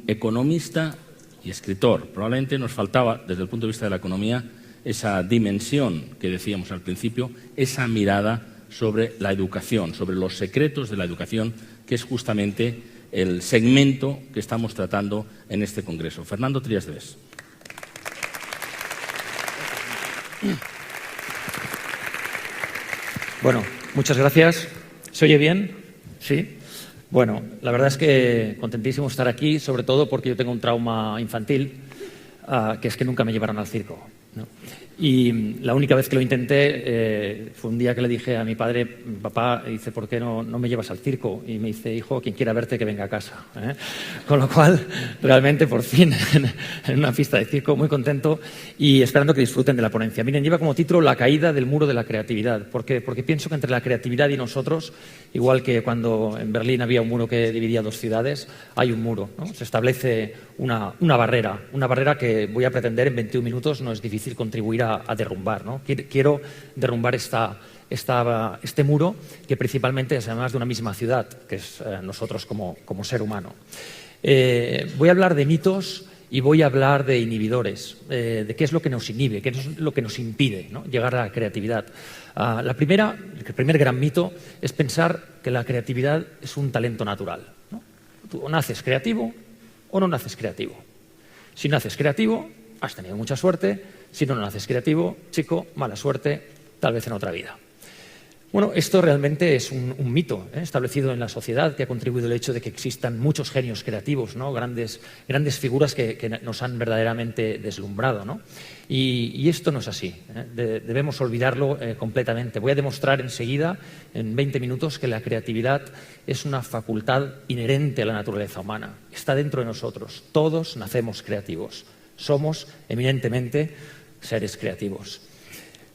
economista y escritor. Probablemente nos faltaba, desde el punto de vista de la economía, esa dimensión que decíamos al principio, esa mirada sobre la educación, sobre los secretos de la educación, que es justamente el segmento que estamos tratando en este congreso. Fernando Trías de Bes. Bueno, muchas gracias. ¿Se oye bien? ¿Sí? Bueno, la verdad es que contentísimo estar aquí, sobre todo porque yo tengo un trauma infantil, que es que nunca me llevaron al circo, ¿no? Y la única vez que lo intenté fue un día que le dije a mi padre, papá, dice, ¿por qué no me llevas al circo? Y me dice, hijo, quien quiera verte que venga a casa, ¿eh? Con lo cual, realmente, por fin, en una pista de circo, muy contento y esperando que disfruten de la ponencia. Miren, lleva como título La caída del muro de la creatividad. ¿Por qué? Porque pienso que entre la creatividad y nosotros, igual que cuando en Berlín había un muro que dividía dos ciudades, hay un muro, ¿no? Se establece una barrera que voy a pretender en 21 minutos, no es difícil contribuir a derrumbar, ¿no? Quiero derrumbar este muro que principalmente es además de una misma ciudad, que es nosotros como ser humano. Voy a hablar de mitos y voy a hablar de inhibidores, de qué es lo que nos inhibe, qué es lo que nos impide, ¿no?, llegar a la creatividad. El primer gran mito es pensar que la creatividad es un talento natural, ¿no? Tú o naces creativo o no naces creativo. Si naces creativo, has tenido mucha suerte. Si no naces creativo, chico, mala suerte, tal vez en otra vida. Bueno, esto realmente es un mito, establecido en la sociedad, que ha contribuido el hecho de que existan muchos genios creativos, ¿no?, grandes figuras que nos han verdaderamente deslumbrado, ¿no? Y esto no es así, debemos olvidarlo completamente. Voy a demostrar enseguida, en 20 minutos, que la creatividad es una facultad inherente a la naturaleza humana. Está dentro de nosotros. Todos nacemos creativos. Somos eminentemente seres creativos.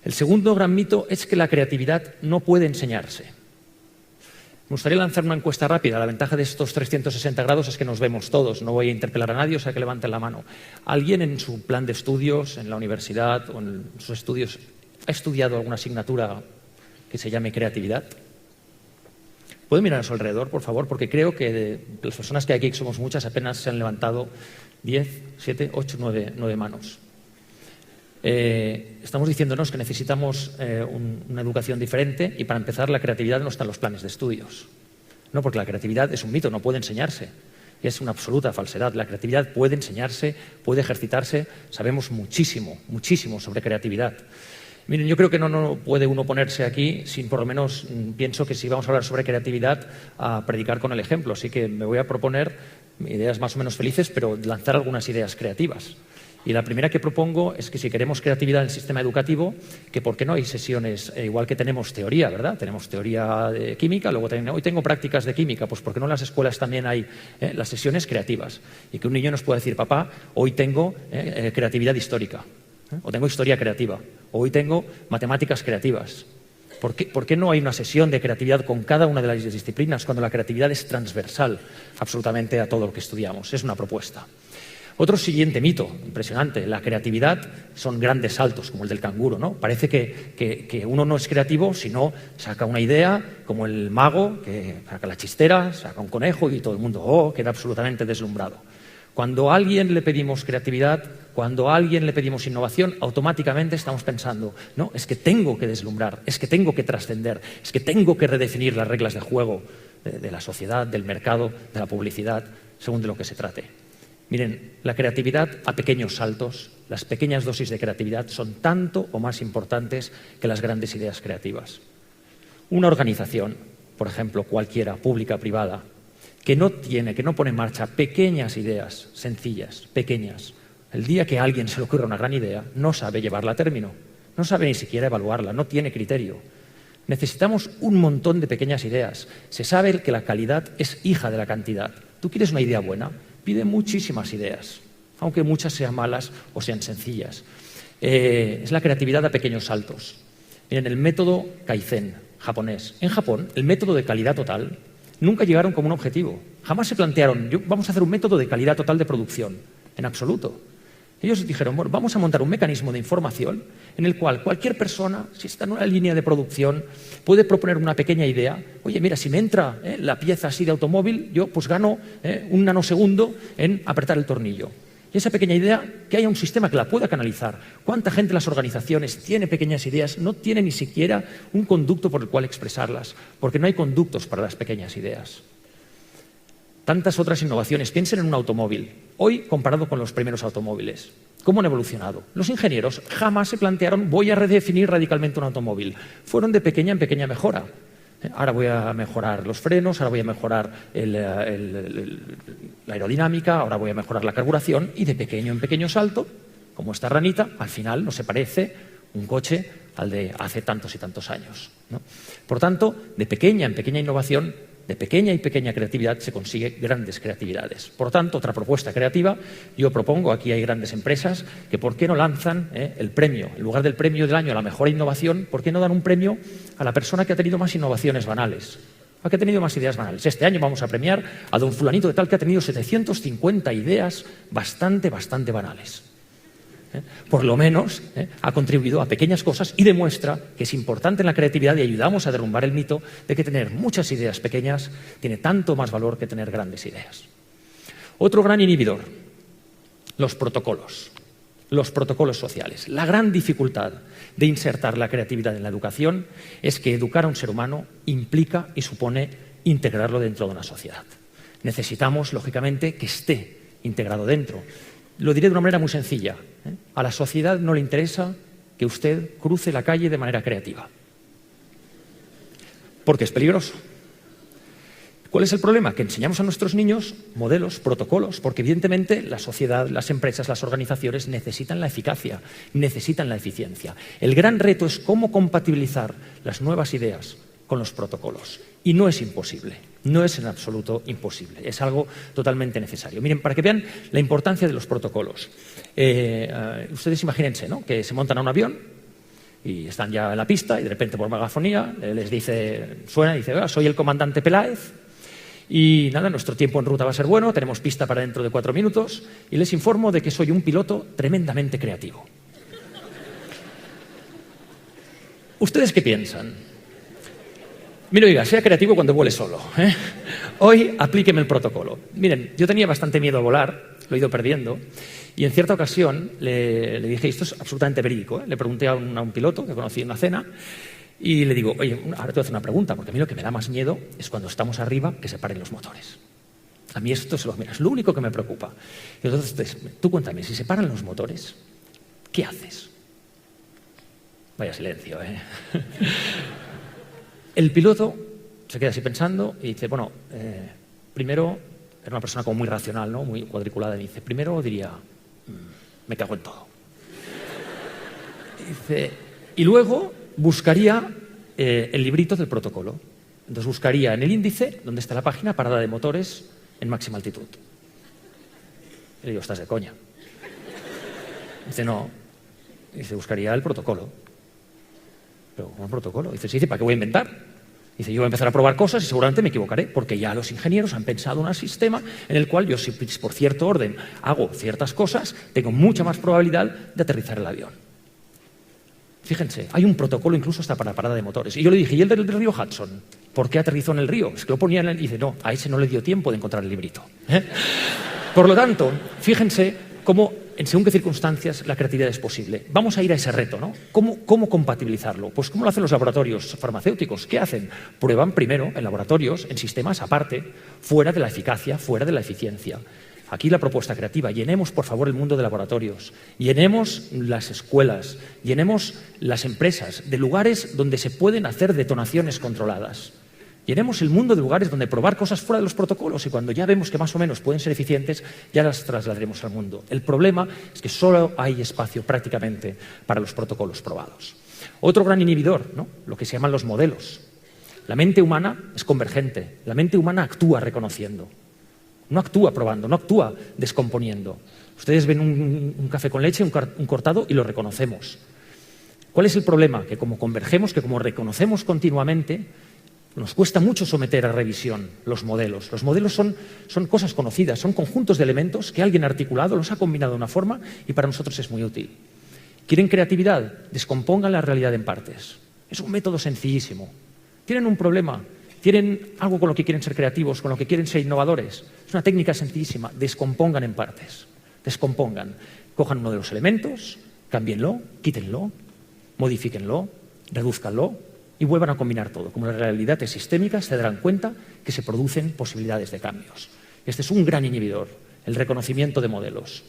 El segundo gran mito es que la creatividad no puede enseñarse. Me gustaría lanzar una encuesta rápida. La ventaja de estos 360 grados es que nos vemos todos. No voy a interpelar a nadie, o sea que levanten la mano. ¿Alguien en su plan de estudios, en la universidad o en sus estudios, ha estudiado alguna asignatura que se llame creatividad? ¿Pueden mirar a su alrededor, por favor? Porque creo que de las personas que hay aquí, que somos muchas, apenas se han levantado 10, 7, 8, 9 manos. Estamos diciéndonos que necesitamos una educación diferente y, para empezar, la creatividad no está en los planes de estudios. No, porque la creatividad es un mito, no puede enseñarse. Es una absoluta falsedad. La creatividad puede enseñarse, puede ejercitarse. Sabemos muchísimo, muchísimo sobre creatividad. Miren, yo creo que no puede uno ponerse aquí sin, por lo menos, pienso que si vamos a hablar sobre creatividad, a predicar con el ejemplo. Así que me voy a proponer ideas más o menos felices, pero lanzar algunas ideas creativas. Y la primera que propongo es que si queremos creatividad en el sistema educativo, que por qué no hay sesiones, igual que tenemos teoría, ¿verdad? Tenemos teoría de química, luego hoy tengo prácticas de química, pues ¿por qué no en las escuelas también hay las sesiones creativas? Y que un niño nos pueda decir, papá, hoy tengo creatividad histórica, o tengo historia creativa, o hoy tengo matemáticas creativas. ¿Por qué no hay una sesión de creatividad con cada una de las disciplinas cuando la creatividad es transversal absolutamente a todo lo que estudiamos? Es una propuesta. Otro siguiente mito, impresionante, la creatividad son grandes saltos, como el del canguro, ¿no? Parece que uno no es creativo si no saca una idea, como el mago, que saca la chistera, saca un conejo y todo el mundo, queda absolutamente deslumbrado. Cuando a alguien le pedimos creatividad, cuando a alguien le pedimos innovación, automáticamente estamos pensando, no, es que tengo que deslumbrar, es que tengo que trascender, es que tengo que redefinir las reglas de juego de la sociedad, del mercado, de la publicidad, según de lo que se trate. Miren, la creatividad a pequeños saltos, las pequeñas dosis de creatividad son tanto o más importantes que las grandes ideas creativas. Una organización, por ejemplo, cualquiera, pública, privada, que no pone en marcha pequeñas ideas sencillas, pequeñas, el día que a alguien se le ocurra una gran idea, no sabe llevarla a término, no sabe ni siquiera evaluarla, no tiene criterio. Necesitamos un montón de pequeñas ideas. Se sabe que la calidad es hija de la cantidad. ¿Tú quieres una idea buena? Pide muchísimas ideas, aunque muchas sean malas o sean sencillas. Es la creatividad a pequeños saltos. Miren, el método Kaizen japonés. En Japón, el método de calidad total nunca llegaron como un objetivo. Jamás se plantearon, vamos a hacer un método de calidad total de producción. En absoluto. Ellos dijeron, bueno, vamos a montar un mecanismo de información en el cual cualquier persona, si está en una línea de producción, puede proponer una pequeña idea. Oye, mira, si me entra la pieza así de automóvil, yo pues gano un nanosegundo en apretar el tornillo. Y esa pequeña idea, que haya un sistema que la pueda canalizar. ¿Cuánta gente en las organizaciones tiene pequeñas ideas? No tiene ni siquiera un conducto por el cual expresarlas, porque no hay conductos para las pequeñas ideas. Tantas otras innovaciones. Piensen en un automóvil. Hoy, comparado con los primeros automóviles, ¿cómo han evolucionado? Los ingenieros jamás se plantearon voy a redefinir radicalmente un automóvil. Fueron de pequeña en pequeña mejora. Ahora voy a mejorar los frenos, ahora voy a mejorar la aerodinámica, ahora voy a mejorar la carburación y de pequeño en pequeño salto, como esta ranita, al final no se parece un coche al de hace tantos y tantos años, ¿no? Por tanto, de pequeña en pequeña innovación, de pequeña y pequeña creatividad se consigue grandes creatividades. Por tanto, otra propuesta creativa, yo propongo, aquí hay grandes empresas, que ¿por qué no lanzan el premio? En lugar del premio del año a la mejor innovación, ¿por qué no dan un premio a la persona que ha tenido más innovaciones banales? ¿A que ha tenido más ideas banales? Este año vamos a premiar a don fulanito de tal que ha tenido 750 ideas bastante banales. Por lo menos ha contribuido a pequeñas cosas y demuestra que es importante en la creatividad y ayudamos a derrumbar el mito de que tener muchas ideas pequeñas tiene tanto más valor que tener grandes ideas. Otro gran inhibidor, los protocolos sociales. La gran dificultad de insertar la creatividad en la educación es que educar a un ser humano implica y supone integrarlo dentro de una sociedad. Necesitamos, lógicamente, que esté integrado dentro. Lo diré de una manera muy sencilla. A la sociedad no le interesa que usted cruce la calle de manera creativa, porque es peligroso. ¿Cuál es el problema? Que enseñamos a nuestros niños modelos, protocolos, porque evidentemente la sociedad, las empresas, las organizaciones necesitan la eficacia, necesitan la eficiencia. El gran reto es cómo compatibilizar las nuevas ideas con los protocolos. Y no es imposible, no es en absoluto imposible, es algo totalmente necesario. Miren, para que vean la importancia de los protocolos. Ustedes imagínense, ¿no?, que se montan a un avión y están ya en la pista y de repente por megafonía les dice, suena y dice, soy el comandante Peláez y nada, nuestro tiempo en ruta va a ser bueno, tenemos pista para dentro de 4 minutos y les informo de que soy un piloto tremendamente creativo. ¿Ustedes qué piensan? Mira, oiga, sea creativo cuando vuele solo, ¿eh? Hoy aplíqueme el protocolo. Miren, yo tenía bastante miedo a volar, lo he ido perdiendo, y en cierta ocasión le dije, esto es absolutamente verídico, ¿eh? Le pregunté a un piloto que conocí en una cena, y le digo, oye, ahora te voy a hacer una pregunta, porque a mí lo que me da más miedo es cuando estamos arriba que se paren los motores. A mí esto es lo único que me preocupa. Y entonces, tú cuéntame, si se paran los motores, ¿qué haces? Vaya silencio, ¿eh? El piloto se queda así pensando y dice, bueno, primero, era una persona como muy racional, ¿no?, muy cuadriculada, y dice, primero diría, me cago en todo. Y luego buscaría el librito del protocolo. Entonces buscaría en el índice, donde está la página, parada de motores en máxima altitud. Y le digo, estás de coña. Dice, no. Dice, buscaría el protocolo. Pero, ¿cómo el protocolo? Dice, sí, ¿para qué voy a inventar? Dice, yo voy a empezar a probar cosas y seguramente me equivocaré, porque ya los ingenieros han pensado un sistema en el cual yo, si por cierto orden hago ciertas cosas, tengo mucha más probabilidad de aterrizar el avión. Fíjense, hay un protocolo incluso hasta para parada de motores. Y yo le dije, ¿y el del río Hudson? ¿Por qué aterrizó en el río? Es que lo ponía en el... Y dice, no, a ese no le dio tiempo de encontrar el librito, ¿eh? Por lo tanto, fíjense cómo, en según qué circunstancias, la creatividad es posible. Vamos a ir a ese reto, ¿no? ¿Cómo compatibilizarlo? Pues ¿cómo lo hacen los laboratorios farmacéuticos? ¿Qué hacen? Prueban primero en laboratorios, en sistemas aparte, fuera de la eficacia, fuera de la eficiencia. Aquí la propuesta creativa, llenemos por favor el mundo de laboratorios, llenemos las escuelas, llenemos las empresas de lugares donde se pueden hacer detonaciones controladas. Llenemos el mundo de lugares donde probar cosas fuera de los protocolos y cuando ya vemos que más o menos pueden ser eficientes, ya las trasladaremos al mundo. El problema es que solo hay espacio prácticamente para los protocolos probados. Otro gran inhibidor, ¿no?, lo que se llaman los modelos. La mente humana es convergente, la mente humana actúa reconociendo. No actúa probando, no actúa descomponiendo. Ustedes ven un café con leche, un cortado y lo reconocemos. ¿Cuál es el problema? Que como convergemos, que como reconocemos continuamente, Nos cuesta mucho someter a revisión los modelos. Los modelos son cosas conocidas, son conjuntos de elementos que alguien ha articulado, los ha combinado de una forma y para nosotros es muy útil. ¿Quieren creatividad? Descompongan la realidad en partes. Es un método sencillísimo. ¿Tienen un problema? ¿Tienen algo con lo que quieren ser creativos, con lo que quieren ser innovadores? Es una técnica sencillísima. Descompongan en partes. Descompongan. Cojan uno de los elementos, cámbienlo, quítenlo, modifíquenlo, redúzcanlo y vuelvan a combinar todo. Como la realidad es sistémica, se darán cuenta que se producen posibilidades de cambios. Este es un gran inhibidor, el reconocimiento de modelos.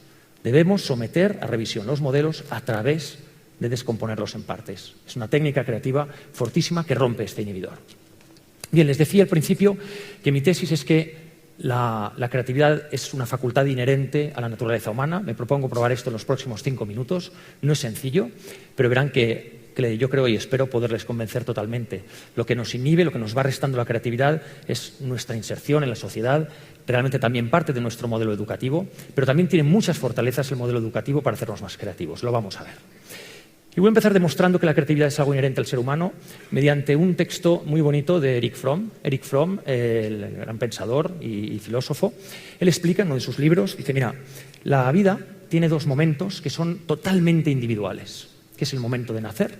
Debemos someter a revisión los modelos a través de descomponerlos en partes. Es una técnica creativa fortísima que rompe este inhibidor. Bien, les decía al principio que mi tesis es que la creatividad es una facultad inherente a la naturaleza humana. Me propongo probar esto en los próximos 5 minutos. No es sencillo, pero verán que yo creo y espero poderles convencer totalmente. Lo que nos inhibe, lo que nos va restando la creatividad es nuestra inserción en la sociedad, realmente también parte de nuestro modelo educativo, pero también tiene muchas fortalezas el modelo educativo para hacernos más creativos. Lo vamos a ver. Y voy a empezar demostrando que la creatividad es algo inherente al ser humano mediante un texto muy bonito de Erich Fromm. Erich Fromm, el gran pensador y filósofo, él explica en uno de sus libros, dice, mira, la vida tiene 2 momentos que son totalmente individuales, que es el momento de nacer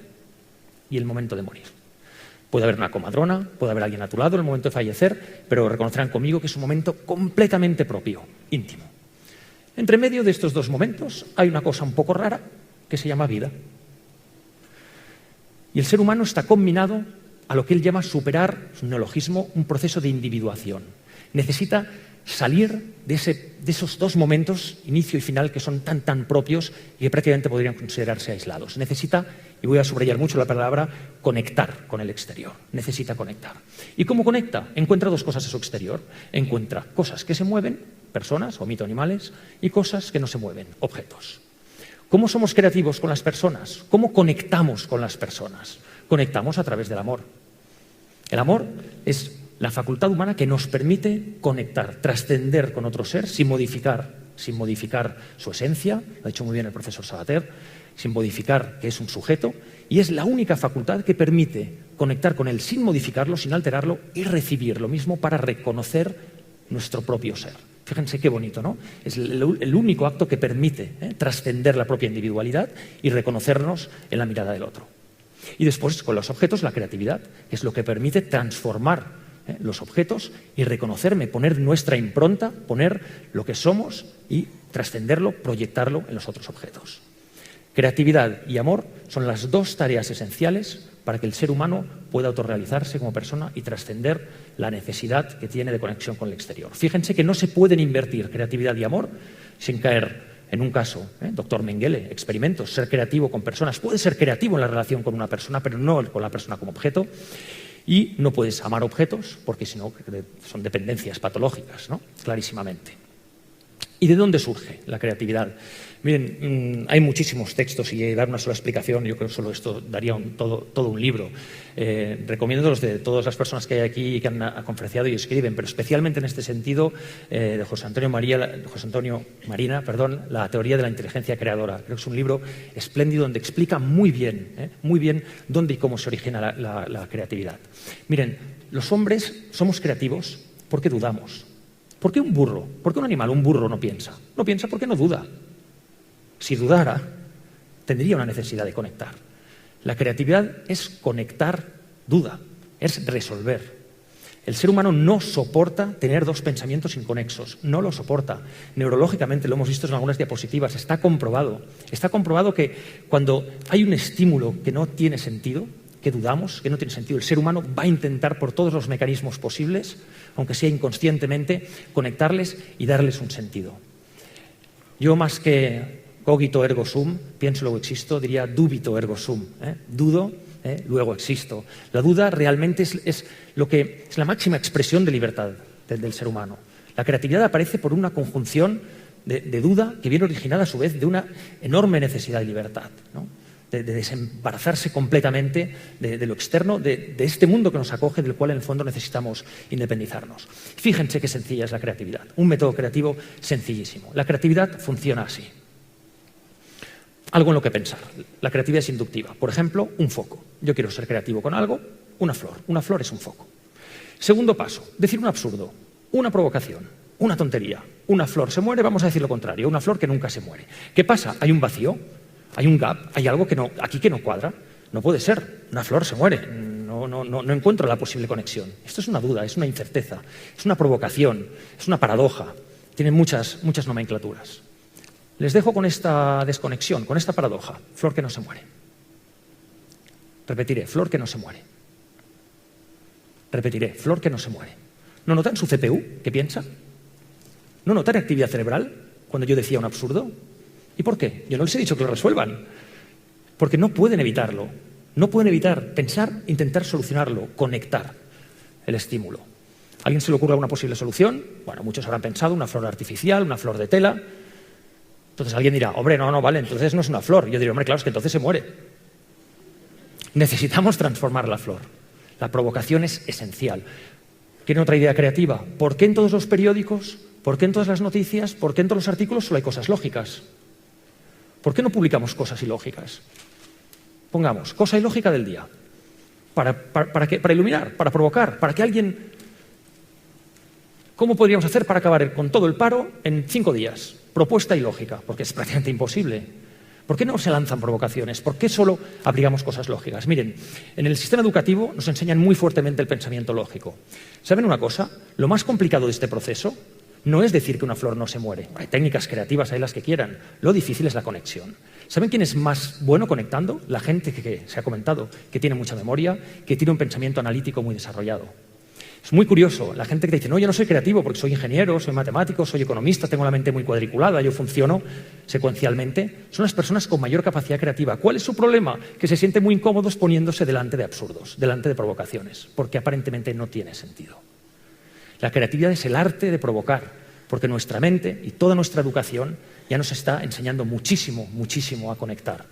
y el momento de morir. Puede haber una comadrona, puede haber alguien a tu lado en el momento de fallecer, pero reconocerán conmigo que es un momento completamente propio, íntimo. Entre medio de estos 2 momentos hay una cosa un poco rara que se llama vida. Y el ser humano está combinado a lo que él llama superar, es un neologismo, un proceso de individuación. Necesita salir de esos 2 momentos, inicio y final, que son tan propios y que prácticamente podrían considerarse aislados. Necesita, y voy a subrayar mucho la palabra, conectar con el exterior. Necesita conectar. ¿Y cómo conecta? Encuentra 2 cosas en su exterior. Encuentra cosas que se mueven, personas o mito-animales, y cosas que no se mueven, objetos. ¿Cómo somos creativos con las personas? ¿Cómo conectamos con las personas? Conectamos a través del amor. El amor es la facultad humana que nos permite conectar, trascender con otro ser sin modificar su esencia, lo ha dicho muy bien el profesor Sabater, sin modificar que es un sujeto, y es la única facultad que permite conectar con él sin modificarlo, sin alterarlo, y recibir lo mismo para reconocer nuestro propio ser. Fíjense qué bonito, ¿no? Es el único acto que permite trascender la propia individualidad y reconocernos en la mirada del otro. Y después, con los objetos, la creatividad, que es lo que permite transformar los objetos y reconocerme, poner nuestra impronta, poner lo que somos y trascenderlo, proyectarlo en los otros objetos. Creatividad y amor son las 2 tareas esenciales para que el ser humano pueda autorrealizarse como persona y trascender la necesidad que tiene de conexión con el exterior. Fíjense que no se pueden invertir creatividad y amor sin caer en un caso, doctor Mengele, experimentos, ser creativo con personas. Puede ser creativo en la relación con una persona, pero no con la persona como objeto. Y no puedes amar objetos porque si no son dependencias patológicas, ¿no? Clarísimamente. ¿Y de dónde surge la creatividad? Miren, hay muchísimos textos y dar una sola explicación, yo creo que solo esto daría todo un libro. Recomiendo los de todas las personas que hay aquí y que han conferenciado y escriben, pero especialmente en este sentido de José Antonio Marina, La teoría de la inteligencia creadora. Creo que es un libro espléndido donde explica muy bien dónde y cómo se origina la creatividad. Miren, los hombres somos creativos porque dudamos. ¿Por qué un burro? ¿Por qué un animal, un burro, no piensa? No piensa porque no duda. Si dudara, tendría una necesidad de conectar. La creatividad es conectar duda, es resolver. El ser humano no soporta tener 2 pensamientos inconexos, no lo soporta. Neurológicamente, lo hemos visto en algunas diapositivas, está comprobado. Está comprobado que cuando hay un estímulo que no tiene sentido, que dudamos, que no tiene sentido, el ser humano va a intentar por todos los mecanismos posibles, aunque sea inconscientemente, conectarles y darles un sentido. Yo más que cogito ergo sum, pienso luego existo, diría dubito ergo sum. Dudo, luego existo. La duda realmente es la máxima expresión de libertad del ser humano. La creatividad aparece por una conjunción de duda que viene originada a su vez de una enorme necesidad de libertad, ¿no? De desembarazarse completamente de lo externo, de este mundo que nos acoge, del cual en el fondo necesitamos independizarnos. Fíjense qué sencilla es la creatividad, un método creativo sencillísimo. La creatividad funciona así. Algo en lo que pensar. La creatividad es inductiva. Por ejemplo, un foco. Yo quiero ser creativo con algo, una flor. Una flor es un foco. Segundo paso, decir un absurdo, una provocación, una tontería. Una flor se muere, vamos a decir lo contrario, una flor que nunca se muere. ¿Qué pasa? Hay un vacío, hay un gap, hay algo aquí que no cuadra. No puede ser, una flor se muere, no encuentro la posible conexión. Esto es una duda, es una incerteza, es una provocación, es una paradoja. Tiene muchas nomenclaturas. Les dejo con esta desconexión, con esta paradoja. Flor que no se muere. Repetiré, flor que no se muere. Repetiré, flor que no se muere. ¿No notan su CPU? ¿Qué piensa? ¿No notan actividad cerebral cuando yo decía un absurdo? ¿Y por qué? Yo no les he dicho que lo resuelvan. Porque no pueden evitarlo. No pueden evitar pensar, intentar solucionarlo, conectar el estímulo. ¿A alguien se le ocurre alguna posible solución? Bueno, muchos habrán pensado una flor artificial, una flor de tela. Entonces alguien dirá, hombre, no, vale, entonces no es una flor. Yo diré, hombre, claro, es que entonces se muere. Necesitamos transformar la flor. La provocación es esencial. ¿Quieren otra idea creativa? ¿Por qué en todos los periódicos, por qué en todas las noticias, por qué en todos los artículos solo hay cosas lógicas? ¿Por qué no publicamos cosas ilógicas? Pongamos, cosa ilógica del día. ¿Para iluminar? ¿Para provocar? ¿Para que alguien... ¿Cómo podríamos hacer para acabar con todo el paro en 5 días? Propuesta ilógica, porque es prácticamente imposible. ¿Por qué no se lanzan provocaciones? ¿Por qué solo aplicamos cosas lógicas? Miren, en el sistema educativo nos enseñan muy fuertemente el pensamiento lógico. ¿Saben una cosa? Lo más complicado de este proceso no es decir que una flor no se muere. Hay técnicas creativas, hay las que quieran. Lo difícil es la conexión. ¿Saben quién es más bueno conectando? La gente que se ha comentado, que tiene mucha memoria, que tiene un pensamiento analítico muy desarrollado. Es muy curioso, la gente que dice, no, yo no soy creativo porque soy ingeniero, soy matemático, soy economista, tengo la mente muy cuadriculada, yo funciono secuencialmente. Son las personas con mayor capacidad creativa. ¿Cuál es su problema? Que se sienten muy incómodos poniéndose delante de absurdos, delante de provocaciones, porque aparentemente no tiene sentido. La creatividad es el arte de provocar, porque nuestra mente y toda nuestra educación ya nos está enseñando muchísimo a conectar.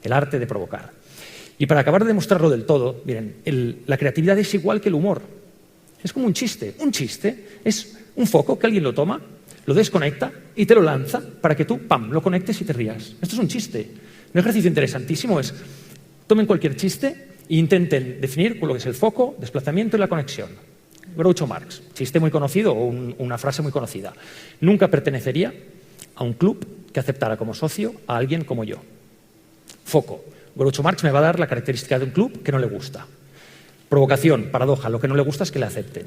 El arte de provocar. Y para acabar de demostrarlo del todo, miren, la creatividad es igual que el humor. Es como un chiste. Un chiste es un foco que alguien lo toma, lo desconecta y te lo lanza para que tú, ¡pam!, lo conectes y te rías. Esto es un chiste. Un ejercicio interesantísimo es, tomen cualquier chiste e intenten definir lo que es el foco, desplazamiento y la conexión. Groucho Marx, chiste muy conocido o una frase muy conocida. Nunca pertenecería a un club que aceptara como socio a alguien como yo. Foco. Groucho Marx me va a dar la característica de un club que no le gusta. Provocación, paradoja, lo que no le gusta es que le acepten.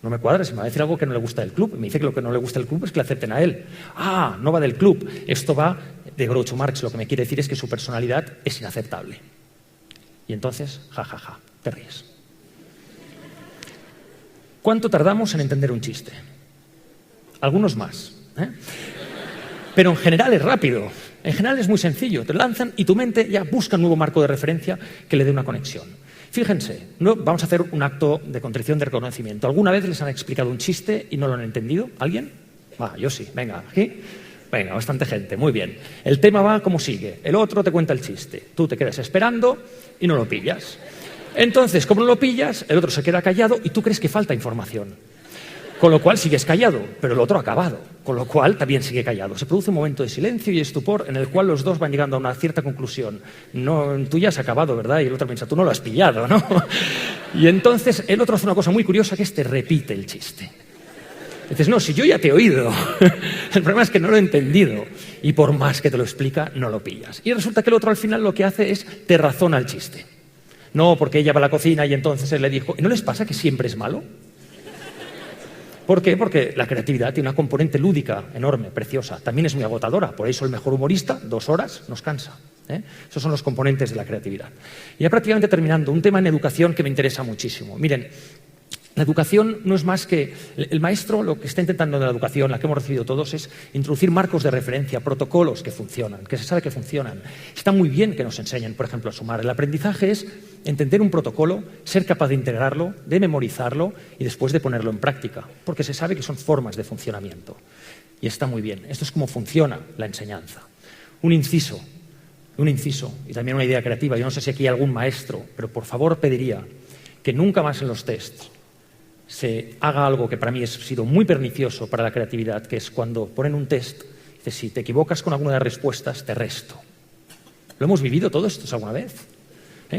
No me cuadra, si me va a decir algo que no le gusta del club, me dice que lo que no le gusta del club es que le acepten a él. Ah, no va del club, esto va de Groucho Marx, lo que me quiere decir es que su personalidad es inaceptable. Y entonces, te ríes. ¿Cuánto tardamos en entender un chiste? Algunos más, ¿eh? Pero en general es rápido, en general es muy sencillo. Te lanzan y tu mente ya busca un nuevo marco de referencia que le dé una conexión. Fíjense, vamos a hacer un acto de contrición, de reconocimiento. ¿Alguna vez les han explicado un chiste y no lo han entendido? ¿Alguien? Yo sí, venga, aquí. Venga, bastante gente, muy bien. El tema va como sigue. El otro te cuenta el chiste. Tú te quedas esperando y no lo pillas. Entonces, como no lo pillas, el otro se queda callado y tú crees que falta información. Con lo cual sigues callado, pero el otro ha acabado. Con lo cual también sigue callado. Se produce un momento de silencio y estupor en el cual los dos van llegando a una cierta conclusión. No, tú ya has acabado, ¿verdad? Y el otro piensa, tú no lo has pillado, ¿no? Y entonces el otro hace una cosa muy curiosa que es te repite el chiste. Dices, no, si yo ya te he oído. El problema es que no lo he entendido. Y por más que te lo explica, no lo pillas. Y resulta que el otro al final lo que hace es te razona el chiste. No, porque ella va a la cocina y entonces él le dijo... ¿No les pasa que siempre es malo? ¿Por qué? Porque la creatividad tiene una componente lúdica enorme, preciosa. También es muy agotadora. Por eso el mejor humorista, 2 horas, nos cansa. Esos son los componentes de la creatividad. Y ya prácticamente terminando, un tema en educación que me interesa muchísimo. Miren, la educación no es más que... El maestro lo que está intentando en la educación, la que hemos recibido todos, es introducir marcos de referencia, protocolos que funcionan, que se sabe que funcionan. Está muy bien que nos enseñen, por ejemplo, a sumar. El aprendizaje es entender un protocolo, ser capaz de integrarlo, de memorizarlo y después de ponerlo en práctica, porque se sabe que son formas de funcionamiento. Y está muy bien. Esto es cómo funciona la enseñanza. Un inciso, y también una idea creativa. Yo no sé si aquí hay algún maestro, pero por favor pediría que nunca más en los tests se haga algo que para mí ha sido muy pernicioso para la creatividad, que es cuando ponen un test, dice, si te equivocas con alguna de las respuestas, te resto. ¿Lo hemos vivido todo esto alguna vez?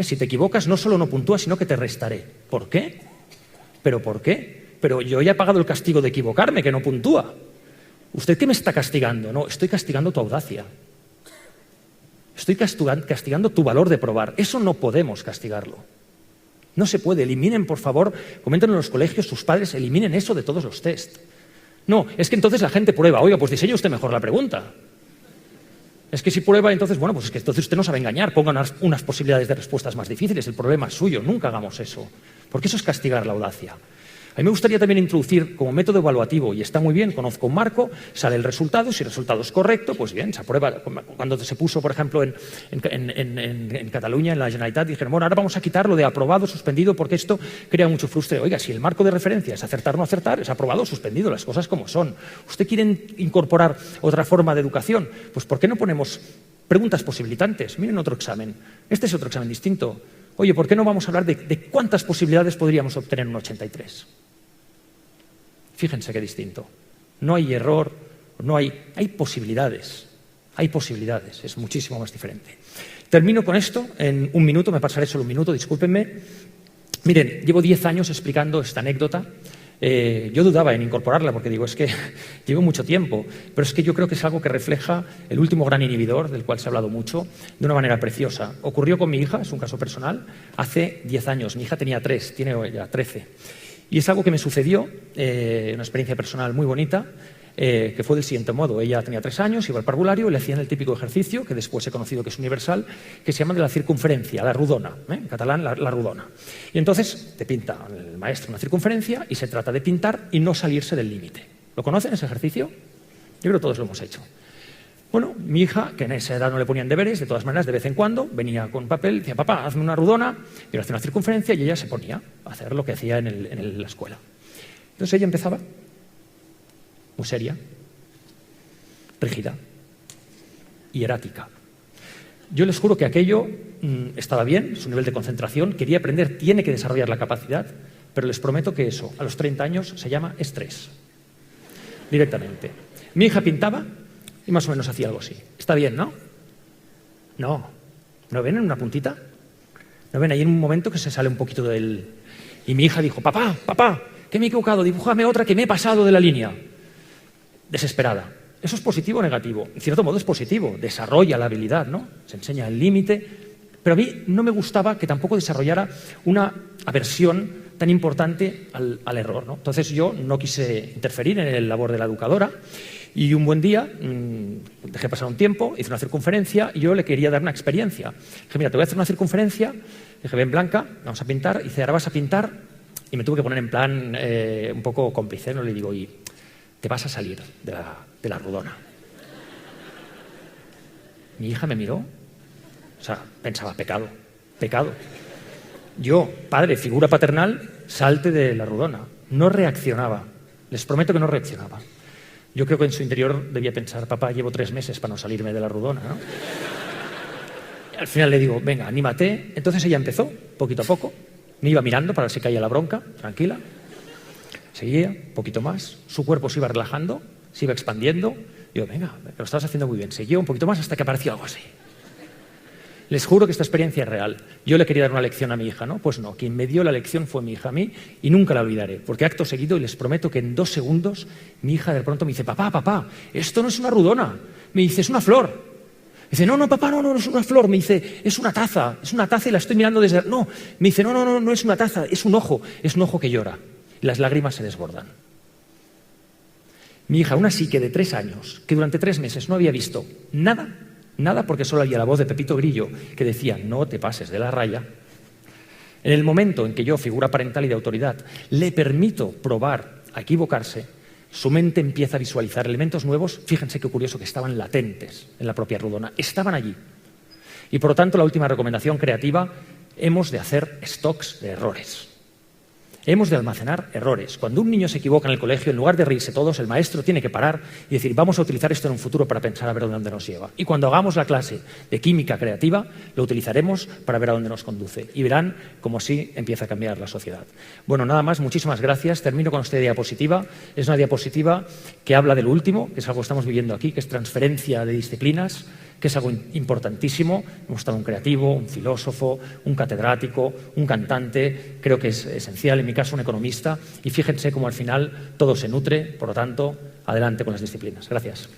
Si te equivocas, no solo no puntúas, sino que te restaré. ¿Por qué? ¿Pero por qué? Pero yo ya he pagado el castigo de equivocarme, que no puntúa. ¿Usted qué me está castigando? No, estoy castigando tu audacia. Estoy castigando tu valor de probar. Eso no podemos castigarlo. No se puede. Eliminen, por favor, comenten en los colegios, sus padres, eliminen eso de todos los test. No, es que entonces la gente prueba. Oiga, pues diseñe usted mejor la pregunta. Es que si prueba, entonces, bueno, pues es que entonces usted no sabe engañar. Ponga unas posibilidades de respuestas más difíciles. El problema es suyo. Nunca hagamos eso. Porque eso es castigar la audacia. A mí me gustaría también introducir como método evaluativo, y está muy bien, conozco un marco, sale el resultado, si el resultado es correcto, pues bien, se aprueba. Cuando se puso, por ejemplo, en Cataluña, en la Generalitat, dijeron, bueno, ahora vamos a quitar lo de aprobado, suspendido, porque esto crea mucho frustre. Oiga, si el marco de referencia es acertar o no acertar, es aprobado o suspendido, las cosas como son. ¿Usted quiere incorporar otra forma de educación? Pues ¿por qué no ponemos preguntas posibilitantes? Miren otro examen. Este es otro examen distinto. Oye, ¿por qué no vamos a hablar de cuántas posibilidades podríamos obtener en un 83? Fíjense qué distinto. No hay error, hay posibilidades. Hay posibilidades, es muchísimo más diferente. Termino con esto en un minuto, me pasaré solo un minuto, discúlpenme. Miren, llevo 10 años explicando esta anécdota. Yo dudaba en incorporarla porque digo, es que llevo mucho tiempo, pero es que yo creo que es algo que refleja el último gran inhibidor, del cual se ha hablado mucho, de una manera preciosa. Ocurrió con mi hija, es un caso personal, hace 10 años. Mi hija tenía 3, tiene ya 13. Y es algo que me sucedió, una experiencia personal muy bonita, que fue del siguiente modo. Ella tenía 3 años, iba al parvulario, le hacían el típico ejercicio, que después he conocido que es universal, que se llama de la circunferencia, la rodona, en catalán la rodona. Y entonces te pinta el maestro una circunferencia y se trata de pintar y no salirse del límite. ¿Lo conocen ese ejercicio? Yo creo que todos lo hemos hecho. Bueno, mi hija, que en esa edad no le ponían deberes, de todas maneras, de vez en cuando, venía con papel, decía, papá, hazme una rodona, yo le hacía una circunferencia y ella se ponía a hacer lo que hacía en la escuela. Entonces ella empezaba muy seria, rígida, hierática. Yo les juro que aquello estaba bien, su nivel de concentración, quería aprender, tiene que desarrollar la capacidad, pero les prometo que eso, a los 30 años, se llama estrés. Directamente. Mi hija pintaba y más o menos hacía algo así. Está bien, ¿no? No. ¿No ven en una puntita? ¿No ven ahí en un momento que se sale un poquito del... Y mi hija dijo, papá, que me he equivocado, dibújame otra que me he pasado de la línea. Desesperada. ¿Eso es positivo o negativo? En cierto modo es positivo, desarrolla la habilidad, ¿no? Se enseña el límite, pero a mí no me gustaba que tampoco desarrollara una aversión tan importante al error, ¿no? Entonces yo no quise interferir en el labor de la educadora y un buen día dejé pasar un tiempo, hice una circunferencia y yo le quería dar una experiencia. Dije, mira, te voy a hacer una circunferencia, dije, ven Blanca, vamos a pintar, y dice, ahora vas a pintar, y me tuve que poner en plan un poco cómplice, ¿no? Le digo, y te vas a salir de la rodona. Mi hija me miró, o sea, pensaba, pecado. Yo, padre, figura paternal, salte de la rodona. No reaccionaba, les prometo que no reaccionaba. Yo creo que en su interior debía pensar, papá, llevo 3 meses para no salirme de la rodona, ¿no? Al final le digo, venga, anímate. Entonces ella empezó, poquito a poco, me iba mirando para ver si caía la bronca, tranquila. Seguía, poquito más, su cuerpo se iba relajando, se iba expandiendo. Digo, venga, lo estabas haciendo muy bien. Seguía un poquito más hasta que apareció algo así. Les juro que esta experiencia es real. Yo le quería dar una lección a mi hija, ¿no? Pues no, quien me dio la lección fue mi hija a mí y nunca la olvidaré. Porque acto seguido, y les prometo que en 2 segundos, mi hija de pronto me dice, papá, esto no es una rodona. Me dice, es una flor. Me dice, no, papá, no es una flor. Me dice, es una taza y la estoy mirando desde... No, me dice, no es una taza, es un ojo que llora. Y las lágrimas se desbordan. Mi hija, una psique de 3 años, que durante 3 meses no había visto nada porque solo había la voz de Pepito Grillo que decía, no te pases de la raya. En el momento en que yo, figura parental y de autoridad, le permito probar a equivocarse, su mente empieza a visualizar elementos nuevos, fíjense qué curioso, que estaban latentes en la propia rodona, estaban allí. Y por lo tanto, la última recomendación creativa, hemos de hacer stocks de errores. Hemos de almacenar errores. Cuando un niño se equivoca en el colegio, en lugar de reírse todos, el maestro tiene que parar y decir, vamos a utilizar esto en un futuro para pensar a ver a dónde nos lleva. Y cuando hagamos la clase de química creativa, lo utilizaremos para ver a dónde nos conduce. Y verán cómo así empieza a cambiar la sociedad. Bueno, nada más, muchísimas gracias. Termino con esta diapositiva. Es una diapositiva que habla de lo último, que es algo que estamos viviendo aquí, que es transferencia de disciplinas, que es algo importantísimo. Me ha gustado un creativo, un filósofo, un catedrático, un cantante. Creo que es esencial, en mi caso, un economista. Y fíjense cómo al final todo se nutre, por lo tanto, adelante con las disciplinas. Gracias.